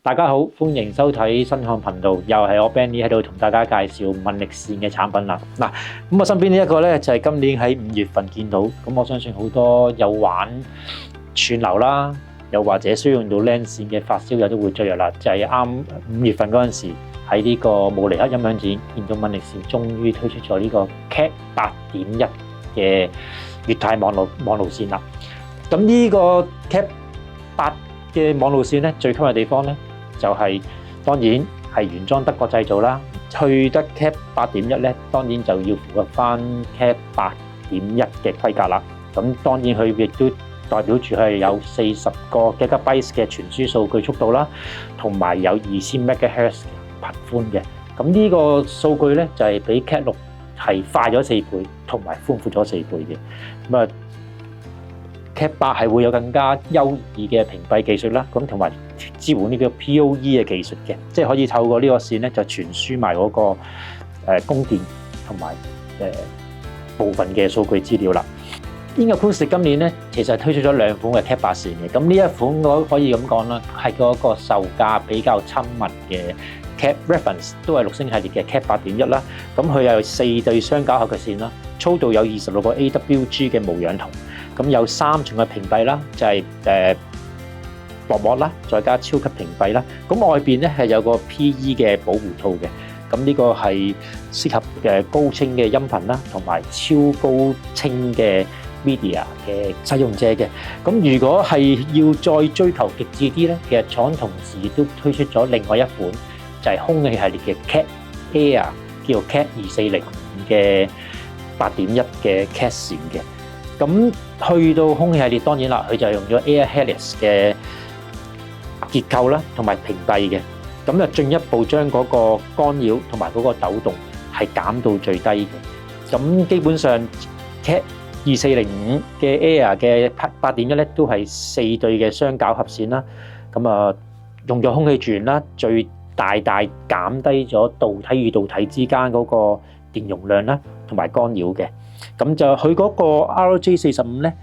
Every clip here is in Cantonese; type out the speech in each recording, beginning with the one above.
大家好，歡迎收睇新漢頻道，又係我 Benny 喺度同大家介紹問力線嘅產品啦。嗱，咁我身邊呢一個咧就係今年喺5月份見到，咁我相信好多有玩串流啦，又或者需要用到 LAN 線嘅發燒友都會追入啦。就係啱5月份嗰陣時喺呢個慕尼黑音響展見到問力線終於推出咗呢個 Cat 8.1嘅液態網路線啦。咁呢個 Cat 8嘅網路線咧，最吸引嘅地方咧就係當然係原裝德國製造啦。去得 Cat 8.1咧，當然就要符合翻 Cat 8.1嘅規格啦。咁當然佢亦都代表住係有40個 Gigabyte 嘅傳輸數據速度啦，同埋有2000 MHz 嘅頻寬嘅。咁呢個數據咧就係比 Cat 6係快咗4倍，同埋寬闊咗4倍嘅。咁啊 Cat 8係會有更加優異嘅屏蔽技術啦，咁同埋支援呢個 PoE 嘅技術嘅，即係可以透過呢個線咧就傳輸埋嗰個供電同埋部分嘅數據資料啦。Inacoustic 今年咧其實推出咗2款嘅 Cat 8線嘅，咁呢一款我可以咁講啦，係嗰個售價比較親民嘅 Cat Reference 都係6星系列嘅 Cat 8.1啦，咁佢有4對雙絞合嘅線啦，粗度有26個 AWG 嘅無氧銅，咁有3重嘅屏蔽啦，就係薄膜啦，再加超級屏蔽啦。咁外邊咧係有個 PE 嘅保護套嘅，咁呢個係適合高清嘅音頻啦，同埋超高清嘅 media 嘅使用者嘅。咁如果係要再追求極致啲咧，其實廠同時亦都推出咗另外一款，就係空氣系列嘅 Cat Air，叫做 Cat 2405嘅8.1嘅 Cat 線嘅。咁去到空氣系列，當然啦，佢就用咗 Air Helix 嘅結構啦，同埋屏蔽嘅，咁就進一步將嗰個干擾同埋嗰個抖動係減到最低嘅。咁基本上 Cat 2405嘅 Air 嘅8.1咧都係4對嘅雙絞合線啦。咁啊用咗空氣絕緣啦，最大減低咗導體與導體之間嗰個電容量啦，同埋干擾嘅。咁就佢嗰個 RJ45咧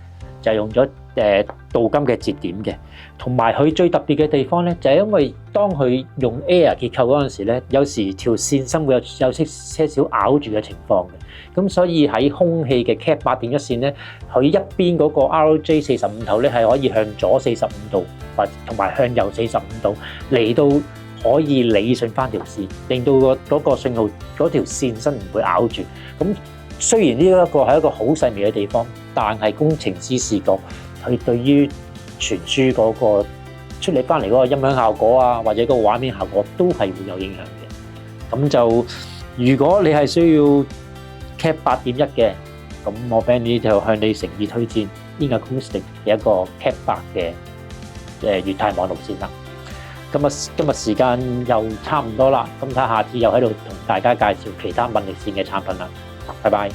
就係用咗鍍金嘅節點嘅，同埋佢最特別嘅地方咧就係因為當佢用 Air 結構嗰陣時咧，有時條線身會有些少咬住嘅情況嘅。咁所以喺空氣嘅 Cat 8.1線咧，佢一邊嗰個 RJ45 頭咧係可以向左45度，或同埋向右45度嚟到可以理順翻條線，令到嗰個信號嗰條線身唔會咬住。咁雖然呢一個係一個好細微嘅地方，但係工程師視覺佢對於傳輸嗰個出嚟翻嚟嗰個音響效果啊，或者嗰個畫面效果都係會有影響嘅。咁就如果你係需要 Cat 8.1嘅，咁我 Benny 就向你誠意推薦 Inacoustic 嘅一個 Cat 8嘅液態網路線啦。今日時間又差唔多啦，咁睇下次又喺度同大家介紹其他問力線嘅產品啦。拜拜。